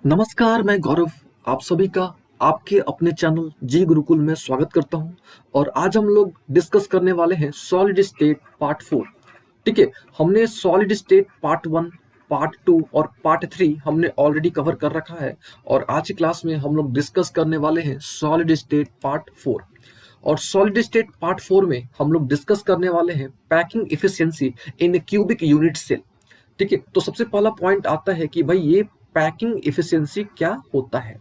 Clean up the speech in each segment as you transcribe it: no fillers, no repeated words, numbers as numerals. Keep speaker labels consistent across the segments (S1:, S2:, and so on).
S1: नमस्कार, मैं गौरव आप सभी का आपके अपने चैनल जी गुरुकुल में स्वागत करता हूं। और आज हम लोग डिस्कस करने वाले हैं सॉलिड स्टेट पार्ट 4। ठीक है, हमने सॉलिड स्टेट पार्ट 1, पार्ट 2 और पार्ट 3 हमने ऑलरेडी कवर कर रखा है। और आज की क्लास में हम लोग डिस्कस करने वाले हैं सॉलिड स्टेट पार्ट 4। और सॉलिड स्टेट पार्ट 4 में हम लोग डिस्कस करने वाले हैं पैकिंग इफिशियंसी इन क्यूबिक यूनिट सेल। ठीक है, तो सबसे पहला पॉइंट आता है कि भाई ये पैकिंग इफिशियंसी क्या होता है।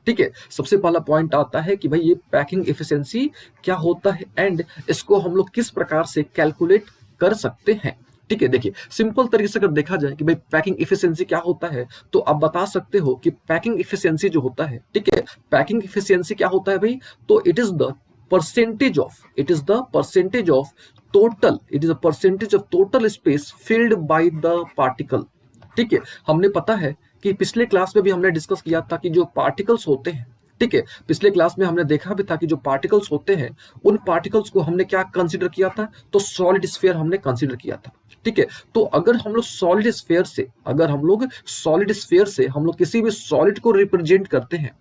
S1: ठीक है, सबसे पहला पॉइंट आता है कि भाई ये पैकिंग इफिशियंसी क्या होता है एंड इसको हम लोग किस प्रकार से कैलकुलेट कर सकते हैं। ठीक है, देखिए सिंपल तरीके से अगर देखा जाए कि भाई पैकिंग इफिशियंसी क्या होता है, तो आप बता सकते हो कि पैकिंग इफिशियंसी जो होता है, ठीक है, पैकिंग इफिशियंसी क्या होता है भाई, तो it is the percentage of total space filled by the particle। ठीक है, हमने पता है कि पिछले क्लास में भी हमने डिस्कस किया था कि जो पार्टिकल्स होते हैं, ठीक है, पिछले क्लास में हमने देखा भी था कि जो पार्टिकल्स होते हैं उन पार्टिकल्स को हमने क्या कंसीडर किया था, तो सॉलिड स्फीयर हमने कंसीडर किया था। ठीक है, तो अगर हम लोग सॉलिड स्फीयर से हम लोग किसी भी सॉलिड को रिप्रेजेंट करते हैं,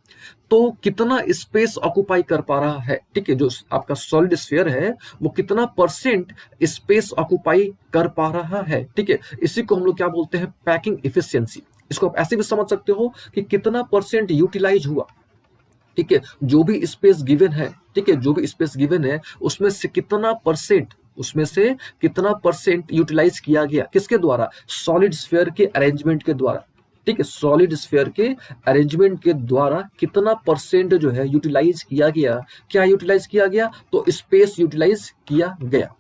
S1: तो कितना स्पेस ऑक्युपाई कर पा रहा है, ठीक है, जो आपका सॉलिड स्फीयर है वो कितना परसेंट स्पेस ऑक्युपाई कर पा रहा है। ठीक है, इसी को हम लोग क्या बोलते हैं, पैकिंग इफिशियंसी। इसको आप ऐसे भी समझ सकते हो कि कितना परसेंट यूटिलाइज हुआ। ठीक है, जो भी स्पेस गिवन है, ठीक है, जो भी स्पेस गिवन है उसमें से कितना परसेंट यूटिलाइज किया गया, किसके द्वारा, सॉलिड स्फीयर के अरेंजमेंट के द्वारा। ठीक है, सॉलिड स्फीयर के अरेंजमेंट के द्वारा कितना परसेंट जो है यूटिलाइज किया गया। क्या यूटिलाइज किया गया, तो स्पेस यूटिलाइज किया गया।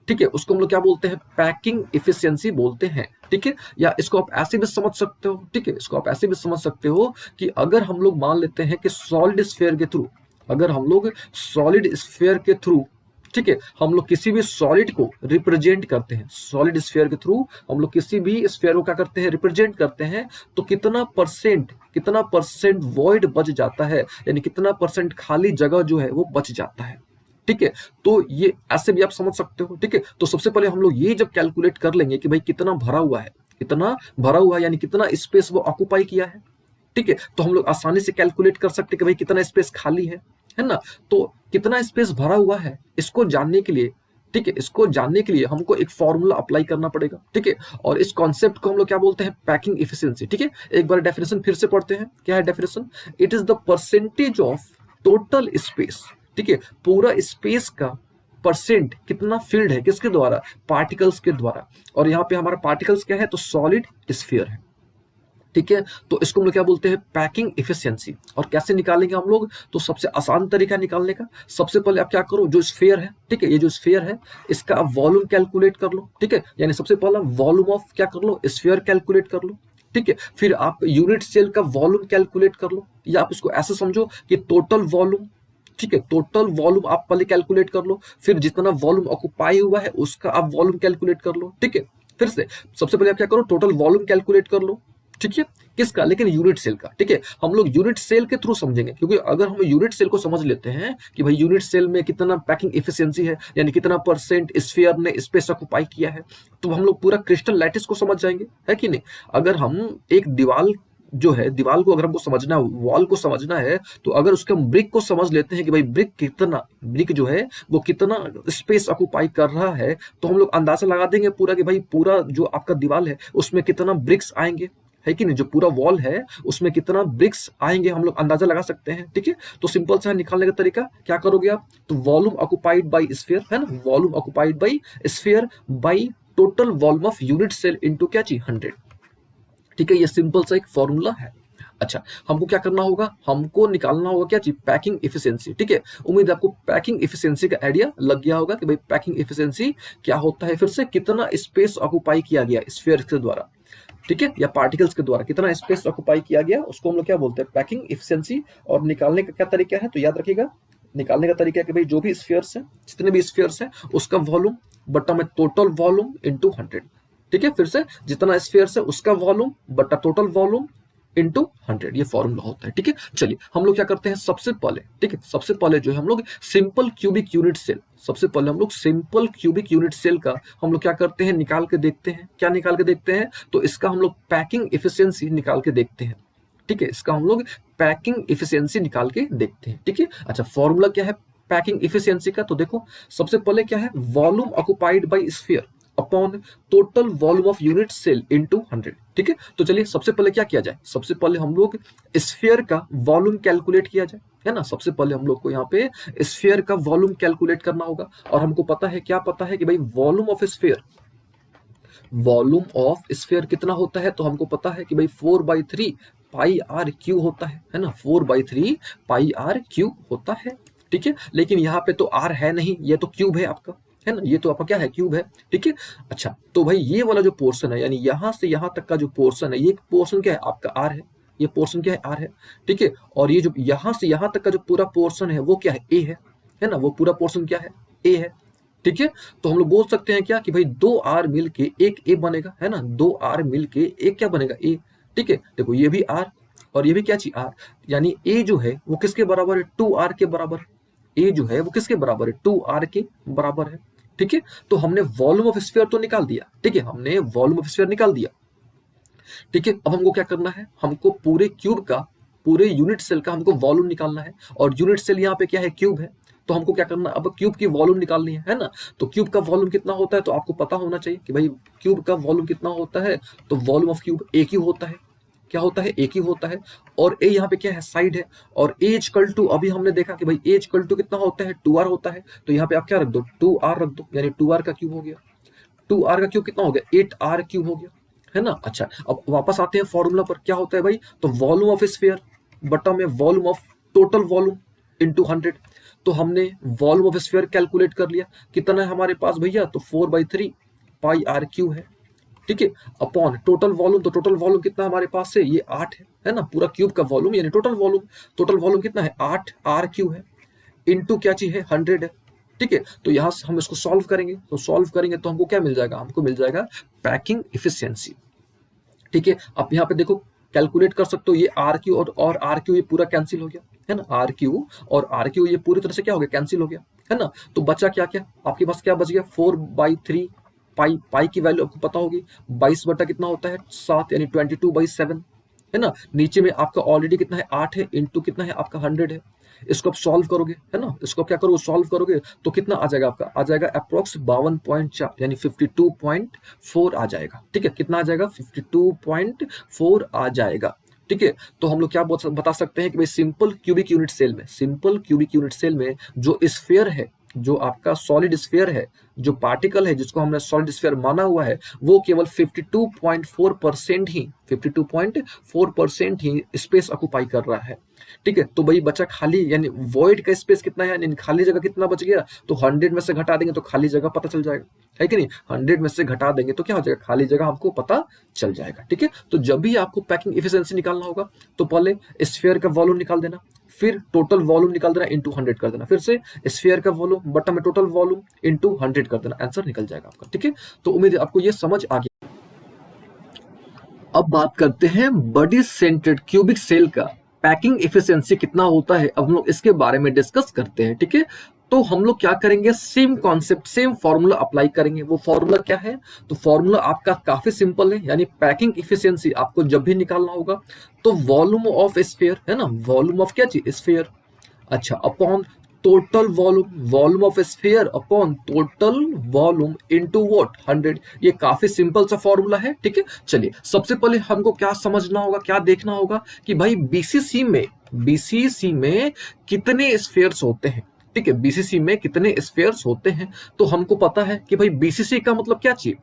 S1: ठीक है, उसको हम लोग क्या बोलते हैं, पैकिंग इफिशियंसी बोलते हैं। ठीक है, या इसको आप ऐसे भी समझ सकते हो, ठीक है, इसको आप ऐसे भी समझ सकते हो कि अगर हम लोग मान लेते हैं कि सॉलिड स्फीयर के थ्रू, अगर हम लोग सॉलिड स्फीयर के थ्रू, ठीक है, हम लोग किसी भी सॉलिड को रिप्रेजेंट करते हैं, सॉलिड स्फीयर के थ्रू हम लोग किसी भी स्फीयर को क्या करते हैं, रिप्रेजेंट करते हैं, तो कितना परसेंट वॉइड बच जाता है, यानी कितना परसेंट खाली जगह जो है वो बच जाता है। ठीक है, तो ये ऐसे भी आप समझ सकते हो। ठीक है, तो सबसे पहले हम लोग ये जब कैलकुलेट कर लेंगे कि भाई कितना भरा हुआ है, यानी कितना स्पेस वो ऑक्युपाई किया है। ठीक है, तो हम लोग आसानी से कैलकुलेट कर सकते हैं कि भाई कितना स्पेस खाली है ना। तो कितना स्पेस भरा हुआ है, इसको जानने के लिए, ठीक है, इसको जानने के लिए हमको एक फॉर्मूला अप्लाई करना पड़ेगा। ठीक है, और इस कॉन्सेप्ट को हम लोग क्या बोलते हैं, पैकिंग इफिशियंसी। ठीक है, एक बार डेफिनेशन फिर से पढ़ते हैं। क्या है definition, it is the percentage of total space. ठीक है, पूरा स्पेस का परसेंट कितना फील्ड है, किसके द्वारा, पार्टिकल्स के द्वारा। और यहाँ पे हमारा पार्टिकल्स क्या है, तो सॉलिड स्फीयर है। ठीक है, तो इसको हम लोग क्या बोलते हैं, पैकिंग इफिशियंसी। और कैसे निकालेंगे हम लोग, तो सबसे आसान तरीका निकालने का, सबसे पहले आप क्या करो, जो स्फीयर है, ठीक है, ये जो स्फीयर है इसका आप वॉल्यूम कैलकुलेट कर लो। ठीक है, यानी सबसे पहला वॉल्यूम ऑफ क्या कर लो, स्फीयर कैलकुलेट कर लो। ठीक है, फिर आप यूनिट सेल का वॉल्यूम कैलकुलेट कर लो, या आप इसको ऐसे समझो कि टोटल वॉल्यूम। ठीक है, टोटल वॉल्यूम आप पहले कैलकुलेट कर लो, फिर जितना वॉल्यूम ऑक्युपाई हुआ है उसका आप वॉल्यूम कैलकुलेट कर लो। ठीक है, फिर से सबसे पहले आप क्या करो, टोटल वॉल्यूम कैलकुलेट कर लो। ठीक है, किसका, लेकिन यूनिट सेल का। ठीक है, हम लोग यूनिट सेल के थ्रू समझेंगे, क्योंकि अगर हम यूनिट सेल को समझ लेते हैं कि भाई यूनिट सेल में कितना पैकिंग इफिशियंसी है, यानी कितना परसेंट स्फीयर ने स्पेस ऑक्युपाई किया है, तो हम लोग पूरा क्रिस्टल लैटिस को समझ जाएंगे, है कि नहीं। अगर हम एक दीवार जो है, दीवार को अगर हमको समझना, वॉल को समझना है, तो अगर उसके हम ब्रिक को समझ लेते हैं कि भाई ब्रिक जो है वो कितना स्पेस ऑक्युपाई कर रहा है, तो हम लोग अंदाजा लगा देंगे पूरा कि भाई पूरा जो आपका दीवार है उसमें कितना ब्रिक्स आएंगे, है कि नहीं, जो पूरा वॉल है उसमें कितना ब्रिक्स आएंगे हम लोग अंदाजा लगा सकते हैं। ठीक है, तो सिंपल सा निकालने का तरीका क्या करोगे आप, तो वॉल्यूम ऑक्युपाइड बाय स्फीयर, है ना, volume occupied by sphere by total volume of unit cell into क्या चाहिए, 100। ठीक है, ये सिंपल सा एक फॉर्मूला है। अच्छा, हमको क्या करना होगा, हमको निकालना होगा क्या चीज, पैकिंग इफिशियंसी। ठीक है, उम्मीद है आपको पैकिंग इफिशियंसी का आइडिया लग गया होगा कि भाई पैकिंग इफिशियंसी क्या होता है, फिर से कितना स्पेस ऑक्युपाई किया गया स्फीयर के द्वारा, ठीक है, या पार्टिकल्स के द्वारा कितना स्पेस ऑक्युपाई किया गया, उसको हम लोग क्या बोलते हैं, पैकिंग इफिशियंसी। और निकालने का क्या तरीका है, तो याद रखिएगा, निकालने का तरीका है कि भाई जो भी स्फीयर्स है, जितने भी स्फीयर्स है उसका वॉल्यूम बटा में टोटल वॉल्यूम इनटू 100। ठीक है, फिर से जितना स्फीयर्स है उसका वॉल्यूम बटा टोटल वॉल्यूम इंटू 100, ये फॉर्मूला होता है। ठीक है, चलिए हम लोग क्या करते हैं, सबसे पहले, ठीक है, सबसे पहले जो है हम लोग सिंपल क्यूबिक यूनिट सेल, सबसे पहले हम लोग सिंपल क्यूबिक यूनिट सेल का हम लोग क्या करते हैं, निकाल के देखते हैं। क्या निकाल के देखते हैं, तो इसका हम लोग पैकिंग इफिशियंसी निकाल के देखते हैं। ठीक है, इसका हम लोग पैकिंग इफिशियंसी निकाल के देखते हैं। ठीक है, अच्छा फॉर्मूला क्या है पैकिंग इफिशियंसी का, तो देखो सबसे पहले क्या है volume occupied by sphere upon total volume of unit cell into 100। ठीक है, तो चलिए सबसे पहले क्या किया जाए, सबसे पहले हम लोग स्फीयर का वॉल्यूम कैलकुलेट किया जाए, है ना। सबसे पहले हम लोग को यहाँ पे स्फीयर का वॉल्यूम कैलकुलेट करना होगा, और हमको पता है क्या पता है कि भाई volume of sphere, volume of sphere कितना होता है, तो हमको पता है कि भाई 4/3 पाई आर क्यू होता है ना, 4/3 पाई आर क्यू होता है। ठीक है, लेकिन यहाँ पे तो आर है नहीं, ये तो क्यूब है आपका, है ना, ये तो आपका क्या है क्यूब है। ठीक है, अच्छा तो भाई ये वाला जो पोर्शन है यानी यहाँ से यहाँ तक का जो पोर्शन है, ये पोर्शन क्या है आपका आर है, ये पोर्शन क्या है आर है। ठीक है, और ये जो यहाँ से यहाँ तक का जो पूरा पोर्शन है वो क्या है ए है ना, वो पूरा पोर्शन क्या है ए है। ठीक है, तो हम लोग बोल सकते हैं क्या कि भाई 2r मिल के एक ए बनेगा, है ना, 2r मिल के एक क्या बनेगा ए। ठीक है, देखो ये भी r और ये भी क्या चीज r, यानी ए जो है वो किसके बराबर है 2r के बराबर, ए जो है वो किसके बराबर है 2r के बराबर है। ठीक है, तो हमने वॉल्यूम ऑफ स्फीयर तो निकाल दिया, ठीक है, हमने वॉल्यूम ऑफ स्फीयर निकाल दिया। ठीक है, अब हमको क्या करना है, हमको पूरे क्यूब का, पूरे यूनिट सेल का हमको वॉल्यूम निकालना है, और यूनिट सेल यहाँ पे क्या है क्यूब है, तो हमको क्या करना है अब क्यूब की वॉल्यूम निकालनी है ना। तो क्यूब का वॉल्यूम कितना होता है, तो आपको पता होना चाहिए कि भाई क्यूब का वॉल्यूम कितना होता है, तो volume of cube A cube होता है, क्या होता है ए क्यूब होता है, और ए यहाँ पे क्या है साइड है, और ए इक्वल टू अभी हमने देखा कि भाई ए इक्वल टू कितना होता है 2r होता है, तो यहाँ पे आप क्या रख दो 2r रख दो, यानी 2r का क्यूब हो गया, 2r का क्यूब कितना हो गया 8r क्यूब हो गया, है ना। अच्छा अब वापस आते हैं फॉर्मूला पर, क्या होता है भाई, तो वॉल्यूम ऑफ स्फीयर बटा में volume of total volume into 100। तो हमने वॉल्यूम ऑफ स्फीयर कैलकुलेट कर लिया, कितना है हमारे पास भैया, तो 4/3 पाई आर क्यू है। ठीक है, अपॉन टोटल वॉल्यूम, तो टोटल वॉल्यूम कितना हमारे पास से ये 8 है ना, पूरा क्यूब का वॉल्यूम यानी टोटल वॉल्यूम कितना है 8 आर क्यू है, इनटू क्या चीज है 100 है। ठीक है, तो यहां से हम इसको सॉल्व करेंगे, तो सॉल्व करेंगे तो हमको क्या मिल जाएगा, हमको मिल जाएगा पैकिंग इफिशियंसी। ठीक है, आप यहाँ पे देखो कैलकुलेट कर सकते हो, ये आर क्यू और आर क्यू ये पूरा कैंसिल हो गया, है ना, आर क्यू और आर क्यू ये पूरी तरह से क्या हो गया कैंसिल हो गया, है ना। तो बचा क्या क्या आपके पास क्या बच गया 4/3 पाई, पाई की वैल्यू आपको पता होगी 22 बटा कितना होता है 7, यानी 22/7, है ना। नीचे में आपका ऑलरेडी कितना है 8 है, इंटू कितना है आपका 100 है। इसको आप सॉल्व करोगे, है ना, इसको क्या करोगे सॉल्व करोगे तो कितना आ जाएगा आपका, आ जाएगा अप्रोक्स 52.4 यानी 52.4 आ जाएगा। ठीक है, कितना आ जाएगा 52.4 आ जाएगा। ठीक है, तो हम लोग क्या बता सकते हैं कि भाई सिंपल क्यूबिक यूनिट सेल में, सिंपल क्यूबिक यूनिट सेल में जो स्फीयर है, जो आपका सॉलिड स्फीयर है, जो पार्टिकल है जिसको हमने सॉलिड स्फीयर माना हुआ है, वो केवल 52.4% ही 52.4% ही स्पेस ऑक्युपाई कर रहा है। ठीक है, तो भाई बचा खाली, यानी वॉइड का स्पेस कितना है, यानी खाली जगह कितना बच गया, तो 100 में से घटा देंगे तो खाली जगह पता चल जाएगा, है कि नहीं, 100 में से घटा देंगे तो क्या हो जाएगा खाली जगह हमको पता चल जाएगा। ठीक है, तो जब भी आपको पैकिंग एफिशिएंसी निकालना होगा तो पहले स्फीयर का वॉल्यूम निकाल देना, फिर टोटल वॉल्यूम निकाल देना इंटू 100 कर देना, फिर से स्फीयर का वॉल्यूम बटा में टोटल वॉल्यूम इंटू 100 कर देना, आंसर निकल जाएगा आपका। ठीक है, तो उम्मीद है आपको ये समझ आ गया। अब बात करते हैं बॉडी सेंटर्ड क्यूबिक सेल का पैकिंग एफिशिएंसी कितना होता है, अब हम लोग इसके बारे में डिस्कस करते हैं। ठीक है, तो हम लोग क्या करेंगे, same concept same formula apply करेंगे। वो फॉर्मूला क्या है, तो फॉर्मूला आपका काफी सिंपल है, यानी पैकिंग एफिशिएंसी आपको जब भी निकालना होगा तो वॉल्यूम ऑफ स्फीयर, है ना, वॉल्यूम ऑफ क्या चीज स्फीयर, अच्छा upon total volume, volume of sphere upon total volume into what 100। ये काफी सिंपल सा फॉर्मूला है। ठीक है, चलिए सबसे पहले हमको क्या समझना होगा, क्या देखना होगा कि भाई बीसीसी में कितने स्फीयर्स होते हैं। ठीक है, बीसीसी में कितने स्फीयर्स होते हैं, तो हमको पता है कि भाई बीसीसी का मतलब क्या चाहिए,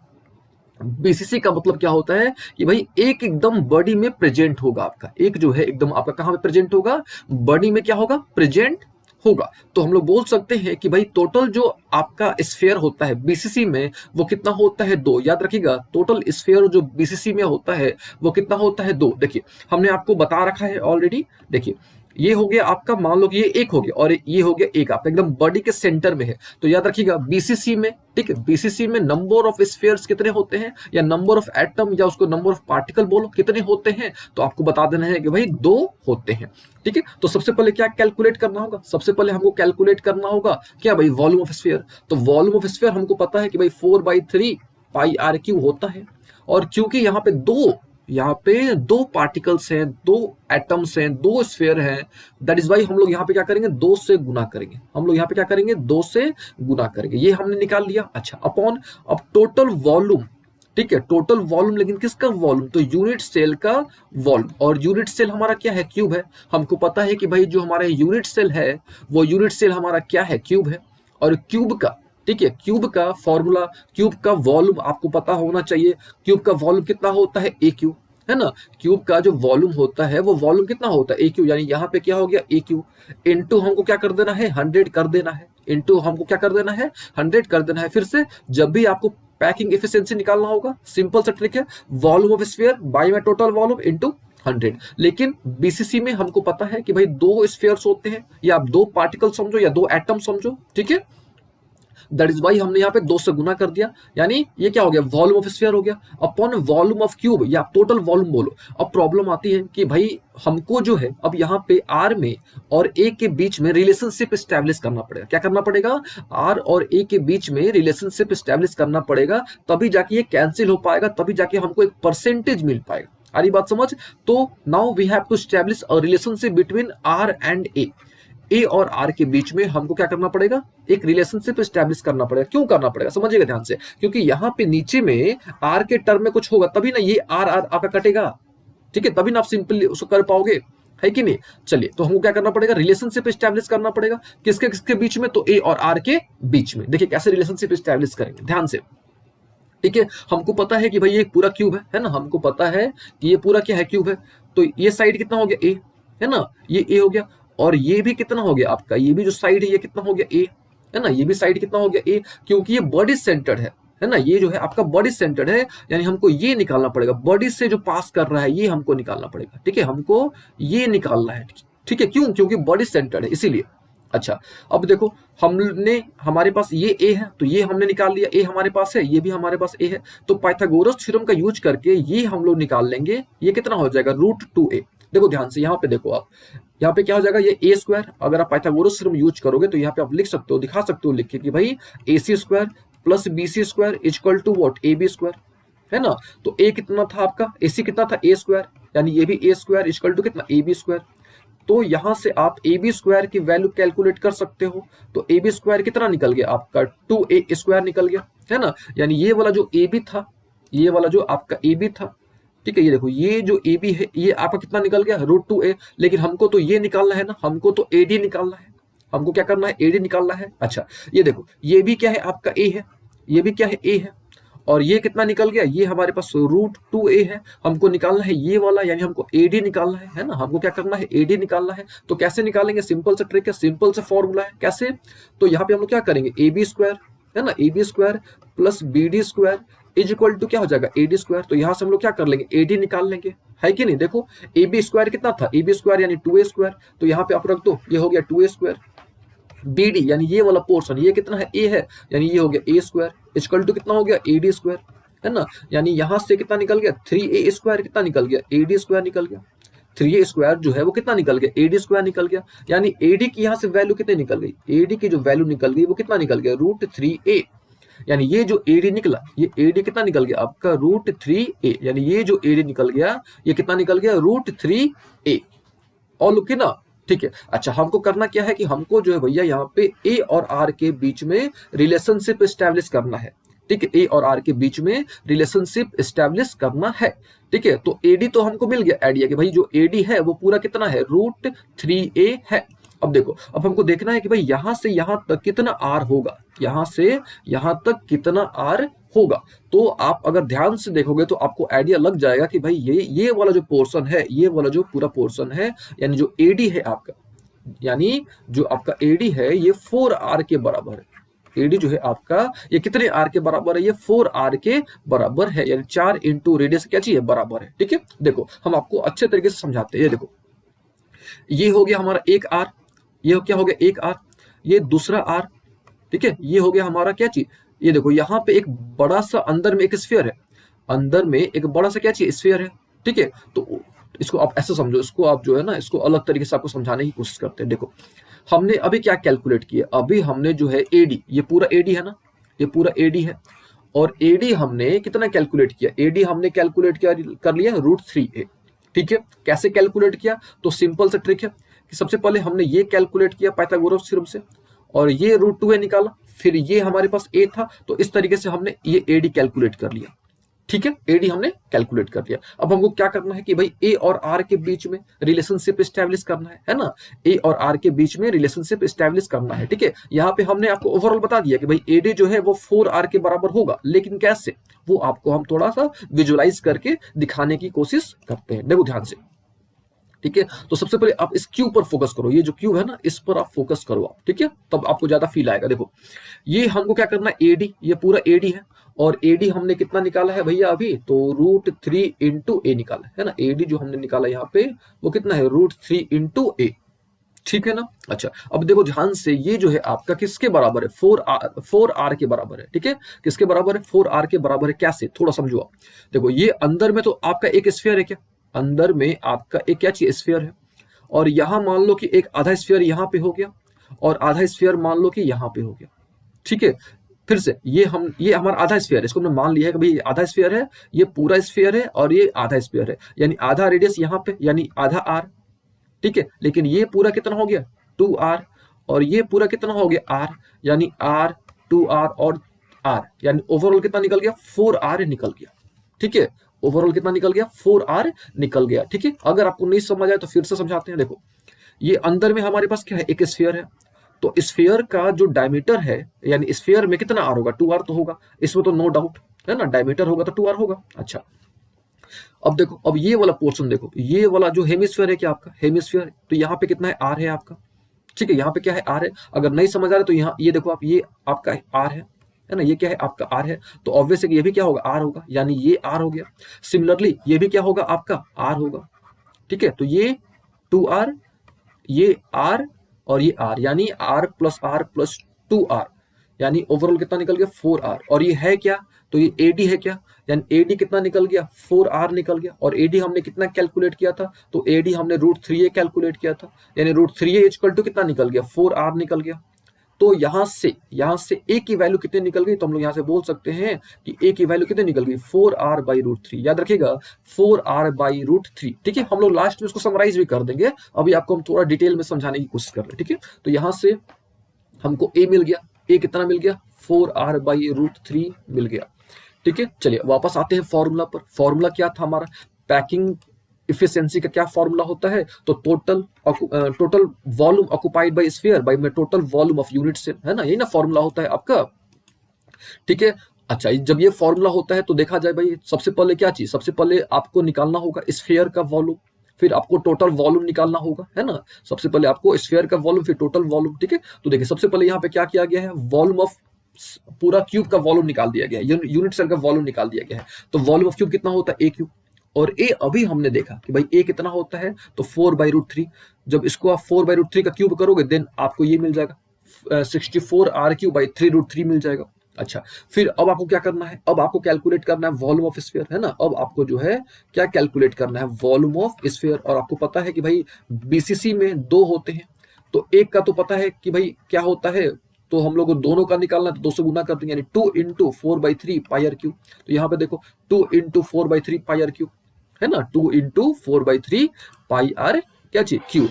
S1: बीसीसी का मतलब क्या होता है कि भाई एक एकदम बॉडी में प्रेजेंट होगा आपका, एक जो है एकदम आपका कहां पे प्रेजेंट होगा, बॉडी में क्या होगा प्रेजेंट होगा। तो हम लोग बोल सकते हैं कि भाई टोटल जो आपका स्फीयर होता है बीसीसी में वो कितना होता है 2। याद रखिएगा टोटल स्फीयर जो बीसीसी में होता है वो कितना होता है 2। देखिए हमने आपको बता रखा है ऑलरेडी, देखिए ये हो गया आपका, मान लो कि ये एक हो गया और ये हो गया एक, आपका एकदम बॉडी के सेंटर में है। तो याद रखिएगा बीसीसी में, ठीक है, बीसीसी में नंबर ऑफ स्फीयर्स कितने होते हैं, या नंबर ऑफ एटम या उसको नंबर ऑफ पार्टिकल बोलो कितने होते हैं, तो आपको बता देना है कि भाई 2 होते हैं। ठीक है, तो सबसे पहले क्या कैलकुलेट करना होगा, सबसे पहले हमको कैलकुलेट करना होगा क्या भाई वॉल्यूम ऑफ स्फीयर। तो वॉल्यूम ऑफ स्फीयर हमको पता है कि भाई 4/3 पाई आर क्यू होता है, और क्योंकि यहाँ पे 2 यहाँ पे दो पार्टिकल्स हैं, दो एटम्स हैं, दो स्फीयर हैं, दैट इज वाई हम लोग यहाँ पे क्या करेंगे, दो से गुना करेंगे, हम लोग यहाँ पे क्या करेंगे, दो से गुना करेंगे, ये हमने निकाल लिया। अच्छा, अपॉन अब टोटल वॉल्यूम, ठीक है, टोटल वॉल्यूम, लेकिन किसका वॉल्यूम, तो यूनिट सेल का वॉल्यूम, और यूनिट सेल हमारा क्या है, क्यूब है। हमको पता है कि भाई जो हमारा यूनिट सेल है वो यूनिट सेल हमारा क्या है, क्यूब है। और क्यूब का, ठीक है, क्यूब का फॉर्मूला, क्यूब का वॉल्यूम आपको पता होना चाहिए। क्यूब का वॉल्यूम कितना होता है, ए क्यू, है ना। क्यूब का जो वॉल्यूम होता है वो वॉल्यूम कितना होता है, ए क्यू, यानी यहाँ पे क्या हो गया, ए क्यू इंटू हमको क्या कर देना है, 100 कर देना है, इंटू हमको क्या कर देना है, 100 कर देना है। फिर से जब भी आपको पैकिंग एफिशिएंसी निकालना होगा, सिंपल सा ट्रिक है, volume of sphere by my total volume into 100। लेकिन बीसीसी में हमको पता है कि भाई दो स्फीयर्स होते हैं, या आप दो पार्टिकल समझो या दो एटम समझो, ठीक है। दैट इज वाई हमने यहाँ पे दो से गुना कर दिया, यानी ये क्या हो गया, वॉल्यूम ऑफ स्फीयर हो गया अपॉन वॉल्यूम ऑफ क्यूब, या टोटल वॉल्यूम बोलो। अब प्रॉब्लम आती है कि भाई हमको जो है अब यहाँ पे आर में और ए के बीच में रिलेशनशिप स्टैब्लिश करना पड़ेगा। क्या करना पड़ेगा, आर और ए के बीच में रिलेशनशिप स्टैब्लिश करना पड़ेगा, तभी जाके ये कैंसिल हो पाएगा, तभी जाके हमको एक परसेंटेज मिल पाएगा। आ रही बात समझ। तो now we have to establish a relationship between R and A और आर के बीच में हमको क्या करना पड़ेगा, एक रिलेशनशिप स्टैब्लिश करना पड़ेगा। क्यों करना पड़ेगा, समझिएगा ध्यान से, क्योंकि यहाँ पे नीचे में आर के टर्म में कुछ होगा तभी ना ये आर आर आपका कटेगा, ठीक है, तभी ना आप सिंपली उसको कर पाओगे, है कि नहीं। चलिए, तो हमको क्या करना पड़ेगा, रिलेशनशिप स्टैब्लिश करना पड़ेगा, किसके किसके बीच में, तो ए और आर के बीच में। देखिए कैसे रिलेशनशिप स्टैब्लिश करेंगे, ध्यान से, ठीक है। हमको पता है कि भाई ये पूरा क्यूब है ना, हमको पता है कि ये पूरा क्या है, क्यूब है। तो ये साइड कितना हो गया, ए, है ना, ये ए हो गया, और ये भी कितना हो गया आपका, ये भी जो साइड है ये कितना हो गया, ए, है ना, ये भी साइड कितना हो गया, ए, क्योंकि ये बॉडी सेंटर्ड है ना, ये जो है आपका बॉडी सेंटर्ड है, यानी हमको ये निकालना पड़ेगा, बॉडी से जो पास कर रहा है ये हमको निकालना पड़ेगा, ठीक है, हमको ये निकालना है, ठीक है, क्यों, क्योंकि बॉडी सेंटर्ड है इसीलिए। अच्छा, अब देखो हमने, हमारे पास ये ए है तो ये हमने निकाल लिया, ए हमारे पास है, ये भी हमारे पास ए है, तो पाइथागोरस थ्योरम का यूज करके ये हम लोग निकाल लेंगे, ये कितना हो जाएगा, √2a। देखो ध्यान से, यहाँ पे देखो आप, यहाँ पे क्या हो जाएगा, ये ए स्क्वायर, अगर आप पाइथागोरस थ्योरम यूज करोगे तो यहाँ पे आप लिख सकते हो, दिखा सकते हो लिख के कि भाई AC square plus BC square equal to what, AB square, है ना। तो ए कितना था आपका, AC कितना था, A स्क्वायर, यानी ये भी A स्क्वायर इक्वल टू कितना, AB स्क्वायर। तो यहां से आप AB स्क्वायर की वैल्यू कैलकुलेट कर सकते हो, तो AB स्क्वायर कितना निकल गया आपका, 2A स्क्वायर निकल गया, है ना। यानी ये वाला जो AB था, ये वाला जो आपका AB था, ठीक है, ये देखो ये जो AB है ये आपका कितना निकल गया, √2a। लेकिन हमको तो ये निकालना है ना, हमको तो AD निकालना है, हमको क्या करना है, AD निकालना है। अच्छा, ये देखो ये भी क्या है आपका A है, ये भी क्या है, A है, और ये कितना निकल गया, ये हमारे पास √2a है, हमको निकालना है ये वाला, यानी हमको AD निकालना है ना, हमको क्या करना है, AD निकालना है। तो कैसे निकालेंगे, सिंपल सा ट्रिक है, सिंपल सा फॉर्मूला है, कैसे, तो यहाँ पे हम लोग क्या करेंगे, AB स्क्वायर, है ना, AB square plus BD square is equal to क्या हो जाएगा, AD स्क्वायर। तो यहाँ से हम लोग क्या कर लेंगे, AD निकाल लेंगे, है कि नहीं। देखो AB स्क्वायर कितना था, AB स्क्वायर यानी 2a स्क्वायर, तो यहाँ पे आप रख दो, ये हो गया 2a स्क्वायर। BD यानी ये वाला पोर्शन, ये कितना है, A है, यानी ये हो गया A स्क्वायर इक्वल टू कितना हो गया, AD स्क्वायर, है ना। यानी यहाँ से कितना निकल गया, 3a स्क्वायर कितना निकल गया, AD स्क्वायर निकल गया। 3a स्क्वायर जो है वो कितना निकल गया, AD स्क्वायर निकल गया। यानी AD की यहाँ से वैल्यू कितनी निकल गई, AD की जो वैल्यू निकल गई वो कितना निकल गया, √3a। यानी ये जो AD निकला, ये AD कितना निकल गया आपका, √3a। यानी ये जो AD निकल गया ये कितना निकल गया, √3a। और लुक ना, ठीक है। अच्छा, हमको करना क्या है कि हमको जो है भैया यहाँ पे A और R के बीच में रिलेशनशिप एस्टेब्लिश करना है, ठीक है, A और R के बीच में रिलेशनशिप एस्टेब्लिश करना है, ठीक है। तो AD तो हमको मिल गया आइडिया कि भाई जो AD है वो पूरा कितना है, √3a है। अब देखो, अब हमको देखना है कि भाई यहां से यहां तक कितना R होगा, यहां से यहां तक कितना R होगा। तो आप अगर ध्यान से देखोगे तो आपको आइडिया लग जाएगा कि भाई ये वाला जो पोर्शन है, ये वाला जो पूरा पोर्शन है, यानी जो AD है आपका, यानी जो आपका AD है ये 4R के बराबर है। AD जो है आपका ये कितने R के बराबर है, ये 4R के बराबर है, यानी 4 इंटू रेडियस क्या चाहिए, बराबर है, ठीक है। देखो हम आपको अच्छे तरीके से समझाते हैं, ये देखो ये हो गया हमारा एक R, ये क्या हो गया, एक R, ये दूसरा R, ठीक है, ये हो गया हमारा क्या चीज, ये देखो यहाँ पे एक बड़ा सा अंदर में एक स्फीयर है, अंदर में एक बड़ा सा क्या चीज, स्फीयर है, ठीक है। तो इसको आप ऐसे समझो, इसको आप जो है ना, इसको अलग तरीके से आपको समझाने की कोशिश करते हैं। देखो हमने अभी क्या कैलकुलेट किया, अभी हमने जो है AD, ये पूरा AD है ना, ये पूरा AD है, और एडी हमने कितना कैलकुलेट किया, एडी हमने कैलकुलेट किया कर लिया √3a। ठीक है, कैसे कैलकुलेट किया, तो सिंपल सा ट्रिक है कि सबसे पहले हमने ये कैलकुलेट किया पाइथागोरस थ्योरम से, और ये √2a निकाला, फिर ये हमारे पास a था, तो इस तरीके से हमने ये एडी कैलकुलेट कर लिया। ठीक है, एडी हमने कैलकुलेट कर लिया। अब हमको क्या करना है कि भाई ए और आर के बीच में रिलेशनशिप स्टैब्लिश करना है ना, ए और आर के बीच में रिलेशनशिप स्टैब्लिश करना है। ठीक है, यहाँ पे हमने आपको ओवरऑल बता दिया कि भाई एडी जो है वो 4r के बराबर होगा, लेकिन कैसे, वो आपको हम थोड़ा सा विजुअलाइज करके दिखाने की कोशिश करते हैं। देखो ध्यान से, ठीक है, तो सबसे पहले आप इस क्यूब पर फोकस करो, ये जो क्यूब है ना, इस पर आप फोकस करो आप। ठीक है, तब आपको ज्यादा फील आएगा। देखो ये हमको क्या करना है, एडी, ये पूरा एडी है, और एडी हमने कितना निकाला है भैया अभी, तो √3 इंटू ए निकाला है ना। एडी जो हमने निकाला यहाँ पे वो कितना है, √3 इंटू ए। ठीक है ना। अच्छा, अब देखो ध्यान से, ये जो है आपका किसके बराबर है, 4r के बराबर है। ठीक है, किसके बराबर है, 4r के बराबर है। कैसे, थोड़ा समझो आप। देखो ये अंदर में तो आपका एक स्फीयर है, क्या अंदर में आपका एक क्या चीज स्फीयर है, और यहां मान लो कि एक आधा स्फीयर यहाँ पे हो गया, और आधा स्फीयर मान लो कि यहाँ पे हो गया। ठीक है, फिर से ये हमारा आधा स्फीयर है, इसको हमने मान लिया है कि भाई आधा स्फीयर है, ये पूरा स्फीयर है, और ये आधा स्फीयर है, यानी आधा रेडियस यहाँ पे, यानी आधा आर। ठीक है, लेकिन ये पूरा कितना हो गया, 2r, और ये पूरा कितना हो गया, r, यानी r, 2r और r, यानी ओवरऑल कितना निकल गया, 4r निकल गया। ठीक है, ओवरऑल कितना निकल गया, 4r निकल गया। ठीक है, अगर आपको नहीं समझ आए तो फिर से समझाते हैं। देखो ये अंदर में हमारे पास क्या है, एक स्फीयर है, तो स्फीयर का जो डायमीटर है, यानी स्फीयर में कितना r होगा, 2r तो होगा, इसमें तो नो डाउट है ना, डायमीटर होगा तो 2r होगा। अच्छा, अब देखो, अब ये वाला पोर्शन देखो, ये वाला जो हेमिस्फीयर है, क्या आपका हेमिस्फीयर, तो यहाँ पे कितना है, r है आपका। ठीक है, यहाँ पे क्या है, r है। अगर नहीं समझ आ रहा तो यहाँ ये देखो आप, ये आपका r है ना, ये क्या है आपका r है, तो ऑब्वियस है कि ये भी क्या होगा, r होगा, यानी ये r हो गया। सिमिलरली ये भी क्या होगा आपका, r होगा। ठीक है, तो ये 2r, ये r, और ये r, यानी r plus r plus 2r, यानी ओवरऑल कितना निकल गया, 4r। और ये है क्या, तो ये एडी है क्या, यानी एडी कितना निकल गया, 4r निकल गया। और एडी हमने कितना कैलकुलेट किया था, तो एडी हमने √3a कैलकुलेट किया था, यानी √3a इक्वल टू कितना निकल गया, 4r निकल गया। तो यहां से a की वैल्यू कितनी निकल गई, तो हम लोग यहां से बोल सकते हैं कि a की वैल्यू कितनी निकल गई, 4r बाई √3। याद रखिएगा, 4r बाई √3। ठीक है, हम लोग लास्ट में इसको समराइज भी कर देंगे, अभी आपको हम थोड़ा डिटेल में समझाने की कोशिश कर रहे हैं। ठीक है, तो यहां से हमको a मिल गया, a कितना मिल गया, 4r बाई √3 मिल गया। ठीक है, चलिए वापस आते हैं फॉर्मूला पर। फॉर्मूला क्या था हमारा, पैकिंग इफिशिएंसी का क्या फॉर्मूला होता है, तो total volume occupied by sphere by total volume of unit cell, है ना, यही ना फॉर्मूला होता है आपका। ठीक है, अच्छा, जब ये फॉर्मूला होता है तो देखा जाए भाई, सबसे पहले क्या चीज, सबसे पहले आपको निकालना होगा स्फीयर का वॉल्यूम, फिर आपको टोटल वॉल्यूम निकालना होगा, है ना। सबसे पहले आपको स्फीयर का वॉल्यूम, फिर टोटल वॉल्यूम। ठीक है, तो देखिए सबसे पहले यहाँ पे क्या किया गया है, वॉल्यूम ऑफ पूरा क्यूब का वॉल्यूम निकाल दिया गया है, यूनिट सेल का वॉल्यूम निकाल दिया गया है। तो वॉल्यूम ऑफ क्यूब कितना होता है, a क्यूब, और a अभी हमने देखा कि भाई a कितना होता है, तो 4/√3। जब इसको आप 4/√3 का क्यूब करोगे, देन आपको ये मिल जाएगा 64r³ बाई 3√3 मिल जाएगा। अच्छा, फिर अब आपको क्या करना है, अब आपको कैलकुलेट करना है वॉल्यूम ऑफ स्फीयर, है ना। अब आपको जो है क्या कैलकुलेट करना है, वॉल्यूम ऑफ स्फीयर। और आपको पता है कि भाई बीसीसी में 2 होते हैं, तो एक का तो पता है कि भाई क्या होता है, तो हम लोग को दोनों का निकालना, तो 2 से गुना कर देंगे, यानी 2 इंटू 4/3 πr³। तो यहाँ पे देखो 2 इंटू 4/3 πr³, है ना, 2 इंटू 4/3 πr क्या चीज क्यूब।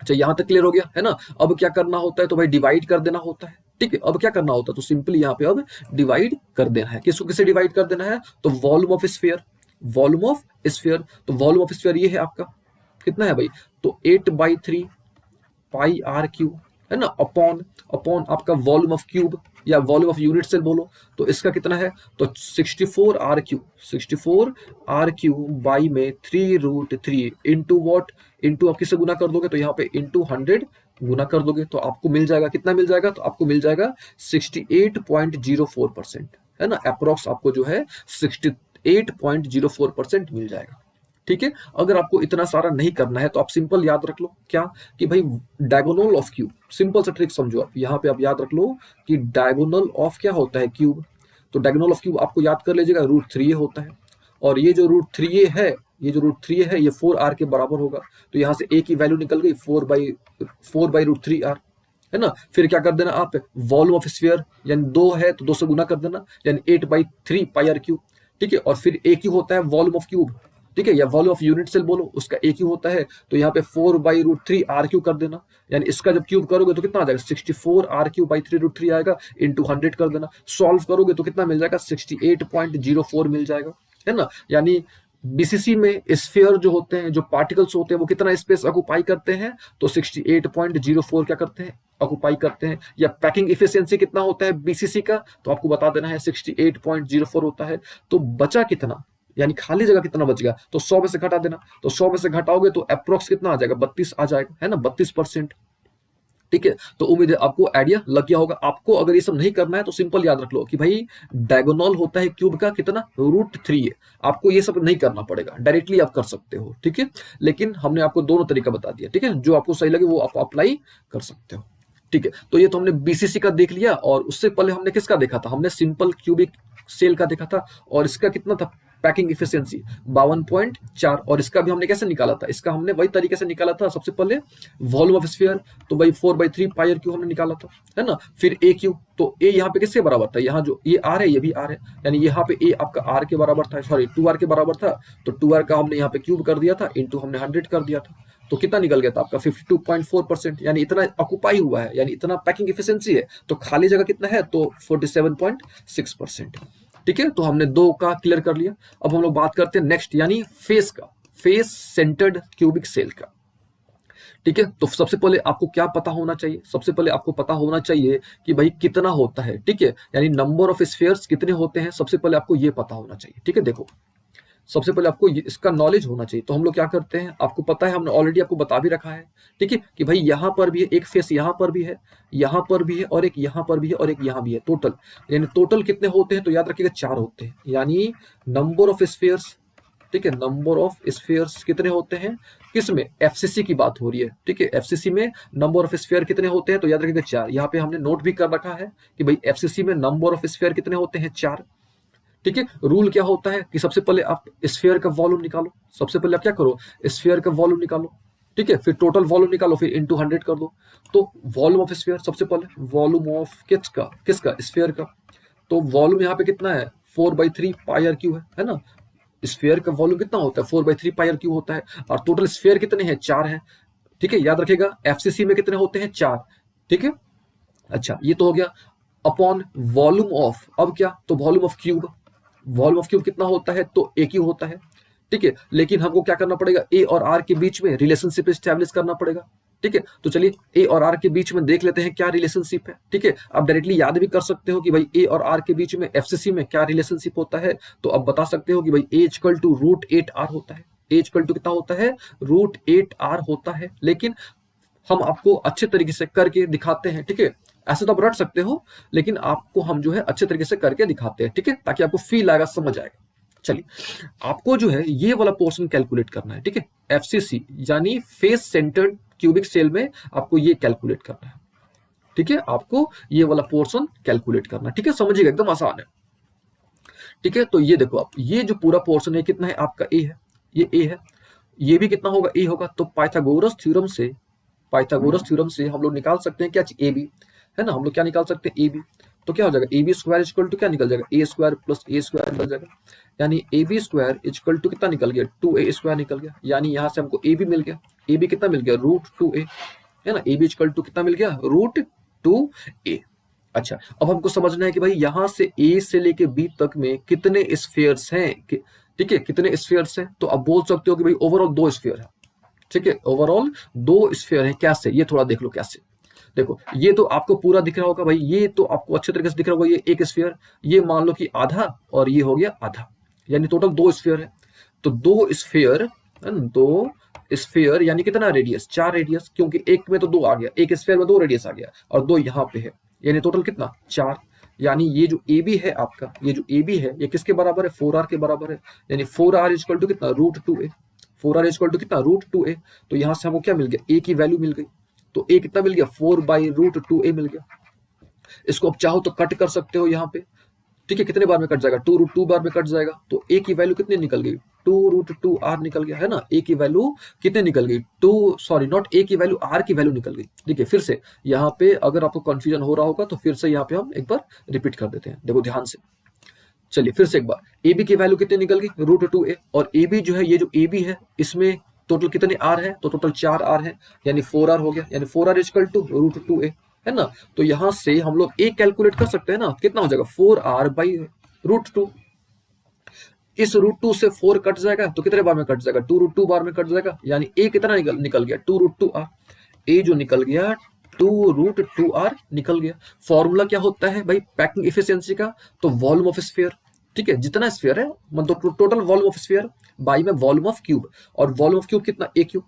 S1: अच्छा, यहां तक क्लियर हो गया, है ना। अब क्या करना होता है, तो भाई डिवाइड कर देना होता है। ठीक है, अब क्या करना होता है, तो सिंपली यहाँ पे अब डिवाइड कर देना है। किसको किससे डिवाइड कर देना है, तो volume of sphere, volume of sphere. तो वॉल्यूम ऑफ स्फीयर ये है आपका, कितना है भाई, तो 8/3 πr³, है ना, अपॉन आपका वॉल्यूम ऑफ क्यूब या वॉल्यूम ऑफ यूनिट सेल बोलो, तो इसका कितना है, तो 64r³ बाई में 3√3 इंटू वॉट, इंटू आप किससे गुना कर दोगे, तो यहाँ पे इंटू 100 गुना कर दोगे, तो आपको मिल जाएगा, कितना मिल जाएगा, तो आपको मिल जाएगा 68.04%, है ना, अप्रोक्स आपको जो है 68.04% मिल जाएगा। ठीक है, अगर आपको इतना सारा नहीं करना है तो आप सिंपल याद रख लो क्या, कि भाई डायगोनल ऑफ क्यूब, सिंपल सा ट्रिक समझो आप। यहाँ पे आप याद रख लो कि डायगोनल ऑफ क्या होता है, क्यूब। तो डायगोनल ऑफ क्यूब आपको याद कर लीजिएगा, √3a होता है, और ये जो √3a है, ये जो √3a है, ये 4r के बराबर होगा। तो यहाँ से a की वैल्यू निकल गई 4/√3r, है ना। फिर क्या कर देना आप, वॉल्यूम ऑफ स्फीयर यानी 2 है तो 2 से गुना कर देना, यानी 8/3 पाई आर क्यूब। ठीक है, और फिर ए क्यू होता है वॉल्यूम ऑफ क्यूब, ठीक है, या वॉल्यूम ऑफ यूनिट सेल बोलो, उसका ए क्यू होता है, तो यहाँ पे 4/√3 आर क्यू कर देना, यानी इसका जब क्यूब करोगे तो कितना आ जाएगा, 64 आर क्यू बाई 3√3 आएगा, इंटू 100 कर देना। सॉल्व करोगे तो कितना मिल जाएगा, 68.04 मिल जाएगा, है ना। यानी बीसीसी में स्फीयर जो होते हैं, जो पार्टिकल्स होते हैं, वो कितना स्पेस ऑक्युपाई करते हैं, तो 68.04 क्या करते हैं, ऑक्युपाई करते हैं। या पैकिंग इफिशियंसी कितना होता है बीसीसी का, तो आपको बता देना है 68.04 होता है। तो बचा कितना, यानी खाली जगह कितना बच गया, तो 100 में से घटा देना, तो 100 में से घटाओगे तो अप्रोक्स कितना आ जाएगा, 32 आ जाएगा, है ना, 32%। ठीक है, तो उम्मीद है आपको आइडिया लग गया होगा। आपको अगर ये सब नहीं करना है तो सिंपल याद रख लो कि भाई डायगोनल होता है क्यूब का कितना, √3 है। आपको ये सब नहीं करना पड़ेगा, डायरेक्टली आप कर सकते हो, ठीक है। लेकिन हमने आपको दोनों तरीका बता दिया, ठीक है, जो आपको सही लगे वो आप अप्लाई कर सकते हो। ठीक है, तो ये तो हमने बीसीसी का देख लिया, और उससे पहले हमने किसका देखा था, हमने सिंपल क्यूबिक सेल का देखा था, और इसका कितना था पैकिंग इफिशियंसी 52.4, और इसका भी हमने कैसे निकाला था, इसका हमने वही तरीके से निकाला था। सबसे पहले वॉल्यूम ऑफ स्फीयर, तो भाई 4/3 पाई आर क्यू हमने निकाला था, है ना। फिर ए क्यू, तो ए यहाँ पे किसके बराबर था, यहाँ जो ये आर है ये भी आर है, यानी यहाँ पे ए आपका आर के बराबर था, सॉरी 2r के बराबर था, तो 2r का हमने यहाँ पे क्यूब कर दिया था, इंटू हमने 100 कर दिया था, तो कितना निकल गया था आपका 52.4%, यानी इतना ऑक्युपाई हुआ है, यानी इतना पैकिंग इफिशियंसी है। तो खाली जगह कितना है, तो 47.6%। ठीक है, तो हमने 2 का क्लियर कर लिया। अब हम लोग बात करते हैं नेक्स्ट, यानी फेस का, फेस सेंटर्ड क्यूबिक सेल का। ठीक है, तो सबसे पहले आपको क्या पता होना चाहिए, सबसे पहले आपको पता होना चाहिए कि भाई कितना होता है, ठीक है, यानी नंबर ऑफ स्फीयर्स कितने होते हैं, सबसे पहले आपको ये पता होना चाहिए। ठीक है, देखो सबसे पहले आपको इसका नॉलेज होना चाहिए। तो हम लोग क्या करते हैं, आपको पता है, हमने ऑलरेडी आपको बता भी रखा है, ठीक है, कि भाई यहाँ पर भी है एक फेस, यहाँ पर भी है, यहाँ पर भी है, और एक यहाँ पर भी है, और एक यहाँ भी है, टोटल, यानी टोटल कितने होते हैं, तो याद रखिएगा 4 होते हैं, यानी नंबर ऑफ स्फीयर्स। ठीक है, नंबर ऑफ स्फीयर्स कितने होते हैं, किसमें, एफसीसी की बात हो रही है। ठीक है, एफसीसी में नंबर ऑफ स्फीयर कितने होते हैं, तो याद रखिएगा 4। यहाँ पे हमने नोट भी कर रखा है कि भाई एफसीसी में नंबर ऑफ स्फीयर कितने होते हैं, 4। ठीक है, रूल क्या होता है कि सबसे पहले आप स्फीयर का वॉल्यूम निकालो, सबसे पहले आप क्या करो, स्फीयर का वॉल्यूम निकालो, ठीक है, फिर टोटल वॉल्यूम निकालो, फिर इंटू 100 कर दो। तो वॉल्यूम ऑफ स्फीयर, सबसे पहले वॉल्यूम ऑफ किसका, किसका, स्फीयर का, तो वॉल्यूम यहाँ पे कितना है, 4/3 पाई आर क्यू है ना। स्फीयर का वॉल्यूम कितना होता है, 4/3 पाई आर क्यू होता है, और टोटल स्फीयर कितने हैं, 4 हैं। ठीक है, याद रखिएगा एफसीसी में कितने होते हैं, 4। ठीक है, अच्छा ये तो हो गया अपॉन वॉल्यूम ऑफ, अब क्या, तो volume of cube, volume of cube कितना होता है, तो ए क्यू होता है। ठीक है, लेकिन हमको क्या करना पड़ेगा, ए और आर के बीच में रिलेशनशिप स्टैब्लिश करना पड़ेगा। ठीक है, तो चलिए ए और आर के बीच में देख लेते हैं क्या रिलेशनशिप है। ठीक है, आप डायरेक्टली याद भी कर सकते हो कि भाई ए और आर के बीच में एफसीसी में क्या रिलेशनशिप होता है, तो अब बता सकते हो कि भाई ए इक्वल टू √8r होता है, ए इक्वल टू कितना होता है, √8r होता है। लेकिन हम आपको अच्छे तरीके से करके दिखाते हैं, ठीक है, ऐसे तो आप रट सकते हो, लेकिन आपको हम जो है अच्छे तरीके से करके दिखाते हैं, ठीक है, ताकि आपको फील आएगा, समझ आएगा। चलिए आपको जो है ये वाला पोर्शन कैलकुलेट करना है, ठीक है, एफसीसी यानी फेस सेंटर्ड क्यूबिक सेल में आपको ये कैलकुलेट करना है। ठीक है, आपको ये वाला पोर्शन कैलकुलेट करना है, ठीक है, समझिएगा, एकदम आसान है। ठीक है, तो ये देखो आप, ये जो पूरा पोर्शन है कितना है आपका, ए है, ये ए है, ये भी कितना होगा, ए होगा। तो पाइथागोरस थ्योरम से, पाइथागोरस थ्योरम से हम लोग निकाल सकते हैं क्या, ए बी, है ना, हम लोग क्या निकाल सकते हैं, ए बी। तो क्या हो जाएगा, A B square equal to क्या निकल जाएगा, A square plus A square निकल जाएगा, यानी A B square equal to कितना निकल गया, 2a स्क्वायर निकल गया, यानी यहाँ से हमको ए बी मिल गया, ए बी कितना मिल गया, √2a, है ना, ए बी इक्वल टू कितना मिल गया, √2a। अच्छा, अब हमको समझना है कि भाई यहाँ से ए से लेके बी तक में कितने स्फीयर्स हैं, ठीक है, कितने स्फीयर्स हैं, तो आप बोल सकते हो कि भाई ओवरऑल 2 स्फीयर है। ठीक है, ओवरऑल 2 स्फीयर है, कैसे, ये थोड़ा देख लो कैसे। देखो ये तो आपको पूरा दिख रहा होगा भाई, ये तो आपको अच्छे तरीके से दिख रहा होगा, ये एक स्फीयर, ये मान लो कि आधा, और ये हो गया आधा, यानी टोटल 2 स्फीयर है। तो 2 स्फीयर, 2 स्फीयर यानी कितना रेडियस, 4 रेडियस, क्योंकि एक में तो 2 आ गया, एक स्फीयर में 2 रेडियस आ गया, और 2 यहाँ पे है, यानी टोटल कितना, 4। यानी ये जो ए बी है आपका, ये जो ए बी है ये किसके बराबर है, 4r के बराबर है, यानी 4r इक्वल टू कितना, √2a, 4r इक्वल टू कितना, √2a। तो यहाँ से हमको क्या मिल गया, ए की वैल्यू मिल गई, तो ए कितना मिल गया, 4/√2a मिल गया। इसको आप चाहो तो कट कर सकते हो यहाँ पे, ठीक है, कितने बार में कट जाएगा, 2√2 बार में कट जाएगा। तो ए की वैल्यू कितनी निकल गई, 2√2r निकल गया है ना। ए की वैल्यू कितनी निकल गई, नॉट ए की वैल्यू, आर की वैल्यू निकल गई। देखिए फिर से यहाँ पे अगर आपको कंफ्यूजन हो रहा होगा तो फिर से यहाँ पे हम एक बार रिपीट कर देते हैं, देखो ध्यान से। चलिए फिर से एक बार, ए बी की वैल्यू कितनी निकल गई, √2a। और ए बी जो है, ये जो ए बी है, इसमें टोटल कितने आर है, तो टोटल 4 आर है, यानी 4 आर हो गया, यानी 4 आर इक्वल टू √2a, है ना। तो यहां से हम लोग ए कैलकुलेट कर सकते हैं ना, कितना हो जाएगा, 4r बाई √2। इस √2 से 4 कट जाएगा तो कितने बार में कट जाएगा, 2√2 बार में कट जाएगा, यानी ए कितना निकल गया, 2√2r। ए जो निकल गया 2√2r निकल गया। फॉर्मूला क्या होता है भाई पैकिंग इफिशियंसी का, तो वॉल्यूम ऑफ स्फीयर, ठीक है, जितना स्फीयर है मतलब total volume of sphere by में वॉल्यूम ऑफ क्यूब, और वॉल्यूम ऑफ क्यूब कितना, ए क्यूब।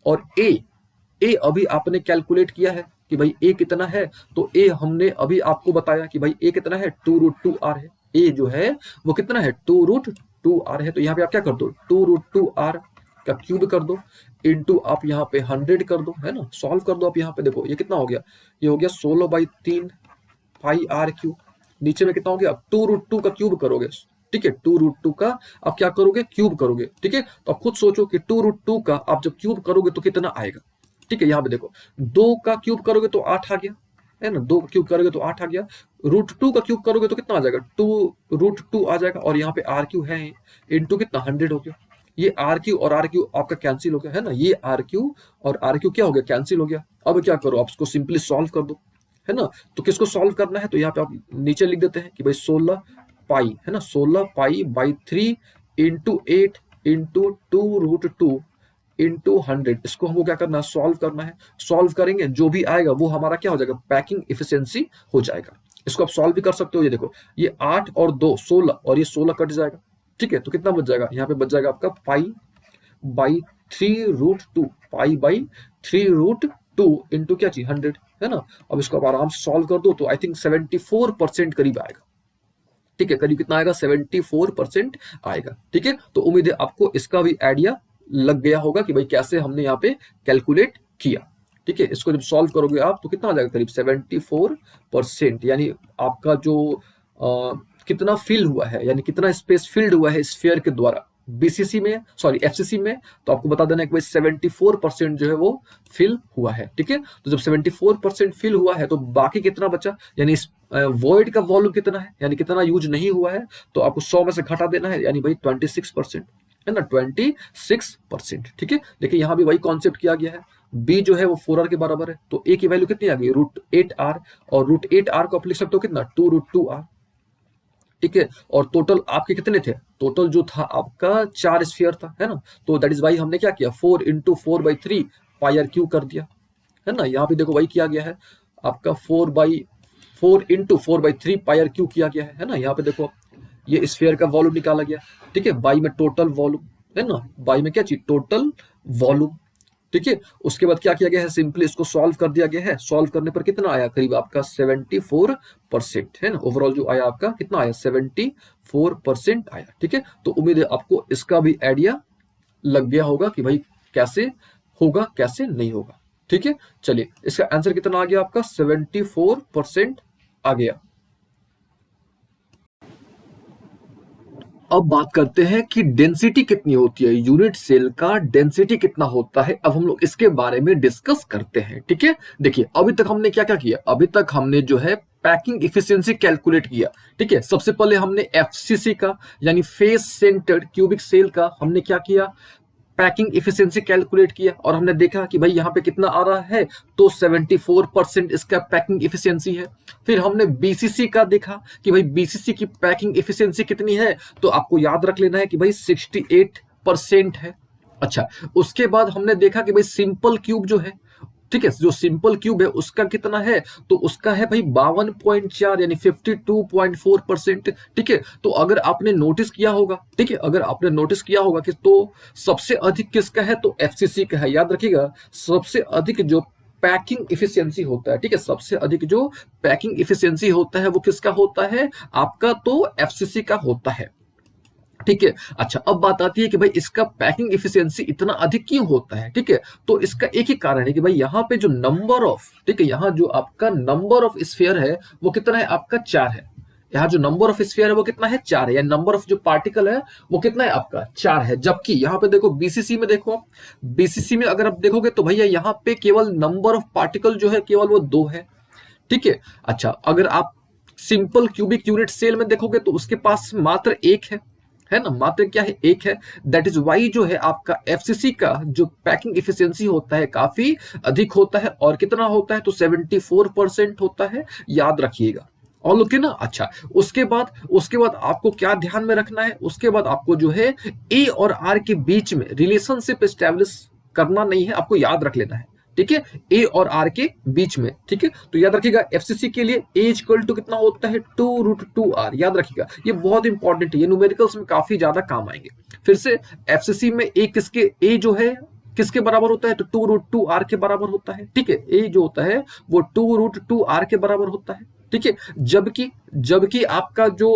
S1: और ए अभी आपने कैलकुलेट किया है कि भाई ए कितना है, तो ए हमने अभी आपको बताया कि भाई ए कितना है, 2√2r है। ए जो है वो कितना है, 2√2r है। तो यहाँ पे आप क्या कर दो, 2√2r का क्यूब कर दो, इनटू आप यहाँ पे 100 कर दो, है ना। सॉल्व कर दो आप यहाँ पे, देखो ये कितना हो गया, ये हो गया 16/3 पाई आर क्यूब। नीचे में कितना हो गया, 2√2 का क्यूब करोगे, ठीक है, 2√2 का आप क्या करोगे, क्यूब करोगे, ठीक है। तो आप खुद सोचो कि 2√2 का आप जब क्यूब करोगे तो कितना आएगा, ठीक है। यहाँ पे देखो 2 का क्यूब करोगे तो 8 आ गया, है ना, 2 का क्यूब करोगे तो 8 आ गया। √2 का क्यूब करोगे तो कितना आ जाएगा, 2√2 आ जाएगा, और यहाँ पे आर क्यू है इंटू कितना 100 हो गया। ये आर क्यू और आर क्यू आपका कैंसिल हो गया, है ना, ये आर क्यू और आर क्यू क्या हो गया, कैंसिल हो गया। अब क्या करो, आप इसको सिंपली सॉल्व कर दो, है ना। तो किसको सॉल्व करना है, तो यहाँ पे आप नीचे लिख देते हैं कि भाई 16 पाई, है ना, 16 pi by 3 into 8 into 2√2 into 100। इसको हमको क्या करना है, सॉल्व करना है। सॉल्व करेंगे जो भी आएगा वो हमारा क्या हो जाएगा, पैकिंग इफिशियंसी हो जाएगा। इसको आप सॉल्व भी कर सकते हो, ये देखो ये 8 और 2 16, और ये 16 कट जाएगा, ठीक है। तो कितना बच जाएगा, यहाँ पे बच जाएगा आपका pi by 3√2, pi by 3√2 into क्या चाहिए 100, है ना। अब इसको आप आराम से सॉल्व कर दो तो आई थिंक 74% करीब आएगा, ठीक है, करीब कितना आएगा, 74% आएगा, ठीक है। तो उम्मीद है आपको इसका भी आइडिया लग गया होगा कि भाई कैसे हमने यहाँ पे कैलकुलेट किया, ठीक है। इसको जब सॉल्व करोगे आप तो कितना आ जाएगा, करीब 74%, यानी आपका जो कितना फिल हुआ है, यानी कितना स्पेस फिल्ड हुआ है स्फीयर के द्वारा बीसीसी में, सॉरी एफसीसी में, तो आपको बता देना है कि भाई 74% जो है वो फिल हुआ है, ठीक है। तो जब 74% फिल हुआ है तो बाकी कितना बचा, यानी इस वॉइड का वॉल्यूम कितना है, यानी कितना यूज नहीं हुआ है, तो आपको 100 में से घटा देना है, यानी भाई 26%, है ना, 26%, ठीक है। देखिए यहाँ भी वही कॉन्सेप्ट किया गया है। बी जो है वो 4r के बराबर है, तो ए की वैल्यू कितनी आ गई, √8r, और √8r को आप लिख सकते हो कितना, 2√2r, ठीक है। और टोटल आपके कितने थे, टोटल जो था आपका 4 स्फीयर था, है ना। तो दैट इज वाई हमने क्या किया, 4 इंटू 4/3 पाई आर क्यू कर दिया, है ना। यहाँ पे देखो वही किया गया है, आपका 4 इंटू 4/3 पाई आर क्यू किया गया है ना। यहाँ पे देखो ये स्फीयर का वॉल्यूम निकाला गया, ठीक है, बाई में टोटल वॉल्यूम, है ना, बाई में क्या चीज, टोटल वॉल्यूम, ठीक है। उसके बाद क्या किया गया है, सिंपली इसको सॉल्व कर दिया गया है। सॉल्व करने पर कितना आया, करीब आपका 74%, है ना। ओवरऑल जो आया आपका कितना आया, 74% आया, ठीक है। तो उम्मीद है आपको इसका भी आइडिया लग गया होगा कि भाई कैसे होगा कैसे नहीं होगा, ठीक है। चलिए इसका आंसर कितना आ गया आपका, 74% आ गया। अब बात करते हैं कि डेंसिटी कितनी होती है, यूनिट सेल का डेंसिटी कितना होता है। अब हम लोग इसके बारे में डिस्कस करते हैं, ठीक है। देखिए अभी तक हमने क्या क्या किया, अभी तक हमने जो है पैकिंग इफिशियंसी कैलकुलेट किया, ठीक है। सबसे पहले हमने एफसीसी का यानी फेस सेंटर्ड क्यूबिक सेल का हमने क्या किया, पैकिंग इफिशियंसी कैलकुलेट किया, और हमने देखा कि भाई यहाँ पे कितना आ रहा है, तो 74% इसका पैकिंग इफिशियंसी है। फिर हमने बीसीसी का देखा कि भाई बीसीसी की पैकिंग इफिशियंसी कितनी है, तो आपको याद रख लेना है कि भाई 68% है। अच्छा, उसके बाद हमने देखा कि भाई सिंपल क्यूब जो है, ठीक है, जो सिंपल क्यूब है उसका कितना है, तो उसका है भाई 52.4 यानी 52.4%, ठीक है। तो अगर आपने नोटिस किया होगा, ठीक है, अगर आपने नोटिस किया होगा कि तो सबसे अधिक किसका है, तो एफसीसी का है। याद रखिएगा सबसे अधिक जो पैकिंग इफिशियंसी होता है, ठीक है, सबसे अधिक जो पैकिंग इफिशियंसी होता है वो किसका होता है, आपका तो एफसीसी का होता है, ठीक है। अच्छा, अब बात आती है कि भाई इसका पैकिंग इफिशियंसी इतना अधिक क्यों होता है, ठीक है। तो इसका एक ही कारण है कि भाई यहाँ पे जो नंबर ऑफ, ठीक है, यहाँ जो आपका नंबर ऑफ स्फीयर है वो कितना है, आपका 4 है, यहाँ जो नंबर ऑफ स्फीयर है वो कितना है, 4 है, यानी नंबर ऑफ जो पार्टिकल है वो कितना है आपका, 4 है। जबकि यहाँ पे देखो बीसीसी में, देखो बीसीसी में अगर आप देखोगे तो भैया यहाँ पे केवल नंबर ऑफ पार्टिकल जो है केवल वो 2 है, ठीक है। अच्छा, अगर आप सिंपल क्यूबिक यूनिट सेल में देखोगे तो उसके पास मात्र 1 है ना, मात्र क्या है, 1 है। दैट इज वाई जो है आपका एफसीसी का जो पैकिंग इफिशियंसी होता है काफी अधिक होता है, और कितना होता है, तो 74% होता है, याद रखिएगा। और लोग ना, अच्छा उसके बाद आपको क्या ध्यान में रखना है, उसके बाद आपको जो है ए और आर के बीच में रिलेशनशिप एस्टेब्लिश करना नहीं है, आपको याद रख लेना है, ठीक है, ए और आर के बीच में, ठीक है। तो याद रखिएगा एफसीसी के लिए ए इक्वल टू कितना होता है, 2√2r, याद रखिएगा, ये बहुत इंपॉर्टेंट है, ये न्यूमेरिकल्स में काफी ज्यादा काम आएंगे। फिर से एफसीसी में ए जो है किसके बराबर होता है, तो 2√2r के बराबर होता है, ठीक है। ए जो होता है वो 2√2r के बराबर होता है, ठीक है। जबकि आपका जो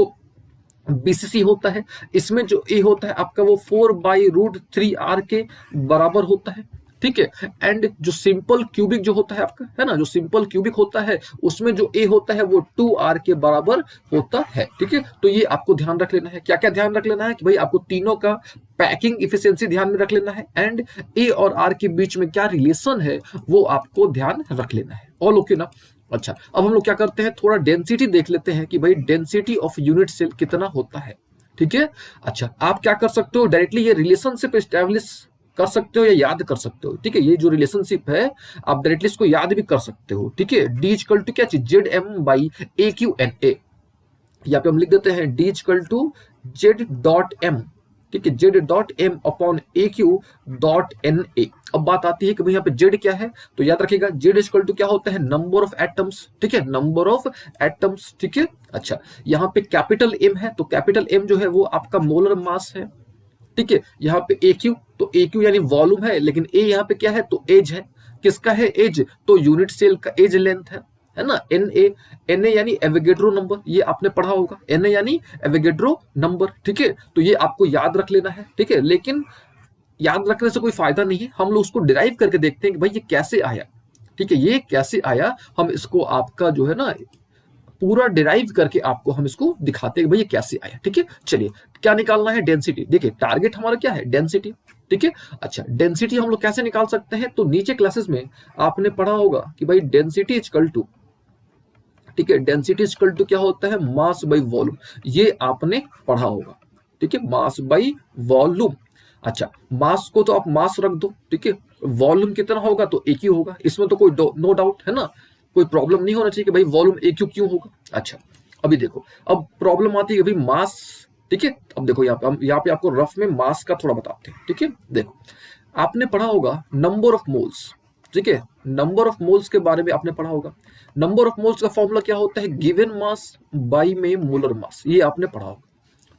S1: बीसीसी होता है, इसमें जो ए होता है आपका वो 4/√3r के बराबर होता है, ठीक है। एंड जो सिंपल क्यूबिक जो होता है आपका, है ना, जो सिंपल क्यूबिक होता है उसमें जो ए होता है वो 2r के बराबर होता है, ठीक है। तो ये आपको ध्यान रख लेना है। क्या क्या ध्यान रख लेना है कि भाई आपको तीनों का पैकिंग इफिशियंसी ध्यान में रख लेना है, एंड ए और आर के बीच में क्या रिलेशन है वो आपको ध्यान रख लेना है। ऑल ओके ना। अच्छा, अब हम लोग क्या करते हैं, थोड़ा डेंसिटी देख लेते हैं कि भाई डेंसिटी ऑफ यूनिट सेल कितना होता है, ठीक है। अच्छा, आप क्या कर सकते हो, डायरेक्टली ये रिलेशनशिप एस्टैब्लिश कर सकते हो या याद कर सकते हो, ठीक है। ये जो रिलेशनशिप है आप डायरेक्टली इसको याद भी कर सकते हो, ठीक है। डी इक्वल टू क्या चीज, Z M by A Q N A, यहाँ पे हम लिख देते हैं D equal to Z dot M, ठीक है, Z dot M upon A Q dot N A. अब बात आती है कि भाई यहाँ पे जेड क्या है, तो याद रखिएगा जेड इक्वल टू क्या होता है, नंबर ऑफ एटम्स, ठीक है, नंबर ऑफ एटम्स, ठीक है। अच्छा, यहाँ पे कैपिटल एम है, तो कैपिटल एम जो है वो आपका मोलर मास है, ठीक है। यहाँ पे ए क्यू, तो ए क्यू यानी वॉल्यूम है, लेकिन ए यहाँ पे क्या है, तो एज है। किसका है, एज, तो यूनिट सेल का एज लेंथ है ना। एन ए यानी एवोगैड्रो नंबर, ये आपने पढ़ा होगा, एन ए यानी एवोगैड्रो नंबर, ठीक है। तो ये आपको याद रख लेना है, ठीक है। लेकिन याद रखने से कोई फायदा नहीं है, हम लोग उसको डिराइव करके देखते हैं कि भाई ये कैसे आया, ठीक है, ये कैसे आया। हम इसको आपका जो है ना पूरा डिराइव करके आपको हम इसको दिखाते हैं कि भाई ये कैसे आया, ठीक है। चलिए, क्या निकालना है, डेंसिटी। देखिए टारगेट हमारा क्या है, डेंसिटी, ठीक है। अच्छा, डेंसिटी हम लोग कैसे निकाल सकते हैं, तो नीचे क्लासेस में आपने पढ़ा होगा कि भाई डेंसिटी इक्वल टू, ठीक है, डेंसिटी इक्वल टू क्या होता है, मास बाई वॉल्यूम, ये आपने पढ़ा होगा, ठीक है, मास बाई वॉल्यूम। अच्छा, मास को तो आप मास रख दो, ठीक है, वॉल्यूम कितना होगा, तो एक ही होगा, इसमें तो कोई नो डाउट है ना, कोई प्रॉब्लम नहीं होना चाहिए कि भाई वॉल्यूम एक क्यों होगा। अच्छा, अभी देखो, अब प्रॉब्लम आती है कि भाई मास, ठीक है। अब देखो यहाँ पे हम आपको रफ में मास का थोड़ा बताते हैं, ठीक है। देखो, आपने पढ़ा होगा नंबर ऑफ मोल्स, ठीक है, नंबर ऑफ मोल्स के बारे में आपने पढ़ा होगा। नंबर ऑफ मोल्स का फॉर्मूला क्या होता है, गिवन मास बाई में मोलर मास, ये आपने पढ़ा होगा।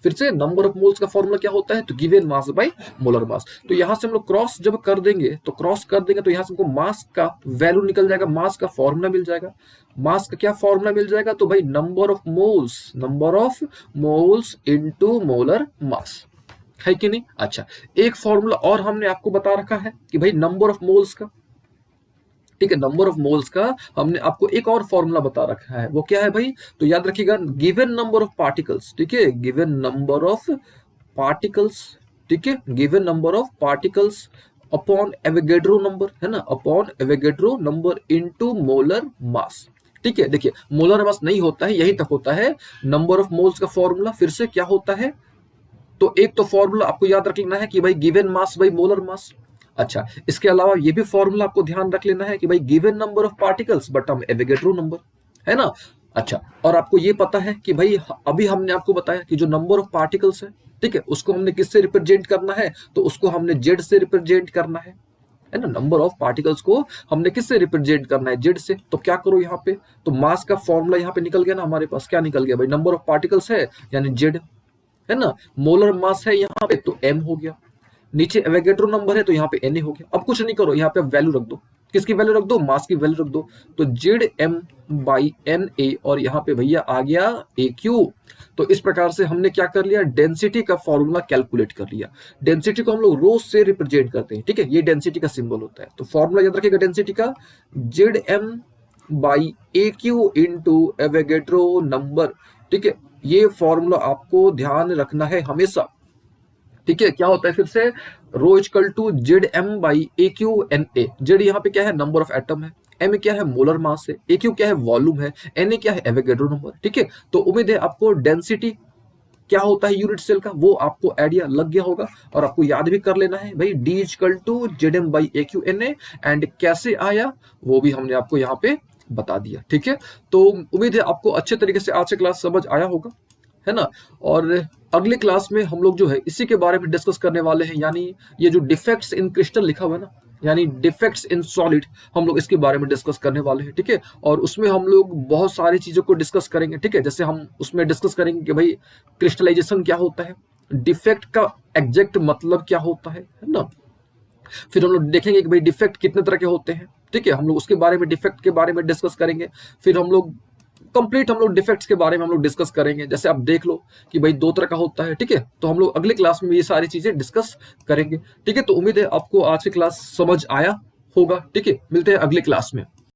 S1: फिर से नंबर ऑफ मोल्स का फॉर्मूला क्या होता है, तो given mass by molar mass. तो यहां से हम लोग क्रॉस जब कर देंगे तो यहां से हमको मास का वैल्यू निकल जाएगा, मास का फॉर्मूला मिल जाएगा। मास का क्या फॉर्मूला मिल जाएगा, तो भाई number of moles into molar mass, है कि नहीं। अच्छा, एक फॉर्मूला और हमने आपको बता रखा है कि भाई नंबर ऑफ मोल्स का, ठीक है, नंबर ऑफ मोल्स का हमने आपको एक और फॉर्मूला बता रखा है, वो क्या है भाई, तो याद रखिएगा गिवन नंबर ऑफ पार्टिकल्स, ठीक है, गिवन नंबर ऑफ पार्टिकल्स, ठीक है, given number of particles upon Avogadro number, है ना, upon Avogadro number into molar mass, ठीक है। देखिए मोलर मास नहीं होता है, यही तक होता है नंबर ऑफ मोल्स का फॉर्मूला। फिर से क्या होता है, तो एक तो फॉर्मूला आपको याद रख लेना है कि भाई given mass by molar mass. अच्छा, इसके अलावा ये भी फॉर्मूला आपको ध्यान रख लेना है कि भाई given number of particles but हम एवोगैड्रो नंबर, है ना। अच्छा, और आपको ये पता है कि भाई अभी हमने आपको बताया कि जो नंबर ऑफ पार्टिकल्स है, ठीक है, उसको हमने किससे रिप्रेजेंट करना है, तो उसको हमने जेड से रिप्रेजेंट करना है ना। नंबर ऑफ पार्टिकल्स को हमने किससे रिप्रेजेंट करना है, जेड से। तो क्या करो यहाँ पे, तो मास का फॉर्मूला यहाँ पे निकल गया ना हमारे पास, क्या निकल गया भाई, नंबर ऑफ पार्टिकल्स है यानी जेड, है ना, मोलर मास है यहाँ पे तो एम हो गया, नीचे एवोगैड्रो नंबर है तो यहाँ पे एन हो गया। अब कुछ नहीं करो, यहाँ पे आप वैल्यू रख दो, किसकी वैल्यू रख दो, मास की वैल्यू रख दो, तो Z M by N A, और यहाँ पे भैया आ गया ए क्यू। तो इस प्रकार से हमने क्या कर लिया, डेंसिटी का फॉर्मूला कैलकुलेट कर लिया। डेंसिटी को हम लोग रो से रिप्रेजेंट करते हैं, ठीक है, ये डेंसिटी का सिंबल होता है। तो फॉर्मूला याद रखिएगा डेंसिटी का, Z M by A Q into Avogadro number, ठीक है, ये फॉर्मूला आपको ध्यान रखना है हमेशा, ठीक है। क्या होता है फिर से, rho equal to Z M by A Q N A. Z यहाँ पे क्या है, नंबर ऑफ एटम है, एम क्या है, मोलर मास है, ए क्यू क्या है, वॉल्यूम है, एन ए क्या है, एवोगैड्रो नंबर, ठीक है। तो उम्मीद है आपको डेंसिटी क्या होता है यूनिट सेल का वो आपको आइडिया लग गया होगा, और आपको याद भी कर लेना है भाई, D equal to Z M by A Q N A. And कैसे आया वो भी हमने आपको यहाँ पे बता दिया, ठीक है। तो उम्मीद है आपको अच्छे तरीके से आज से क्लास समझ आया होगा, है ना। और अगले क्लास में हम लोग जो है इसी के बारे में डिस्कस करने वाले हैं, यानी ये जो डिफेक्ट्स इन क्रिस्टल लिखा हुआ है ना, यानी डिफेक्ट्स इन सॉलिड, हम लोग इसके बारे में डिस्कस करने वाले हैं, ठीक है। और उसमें हम लोग बहुत सारी चीजों को डिस्कस करेंगे, ठीक है। जैसे हम उसमें डिस्कस करेंगे कि भाई क्रिस्टलाइजेशन क्या होता है, डिफेक्ट का एग्जैक्ट मतलब क्या होता है ना। फिर हम लोग देखेंगे कि भाई डिफेक्ट कितने तरह के होते हैं, ठीक है। हम लोग उसके बारे में, डिफेक्ट के बारे में डिस्कस करेंगे। फिर हम लोग कंप्लीट हम लोग डिफेक्ट्स के बारे में हम लोग डिस्कस करेंगे। जैसे आप देख लो कि भाई दो तरह का होता है, ठीक है। तो हम लोग अगले क्लास में ये सारी चीजें डिस्कस करेंगे, ठीक है। तो उम्मीद है आपको आज की क्लास समझ आया होगा, ठीक है। मिलते हैं अगले क्लास में।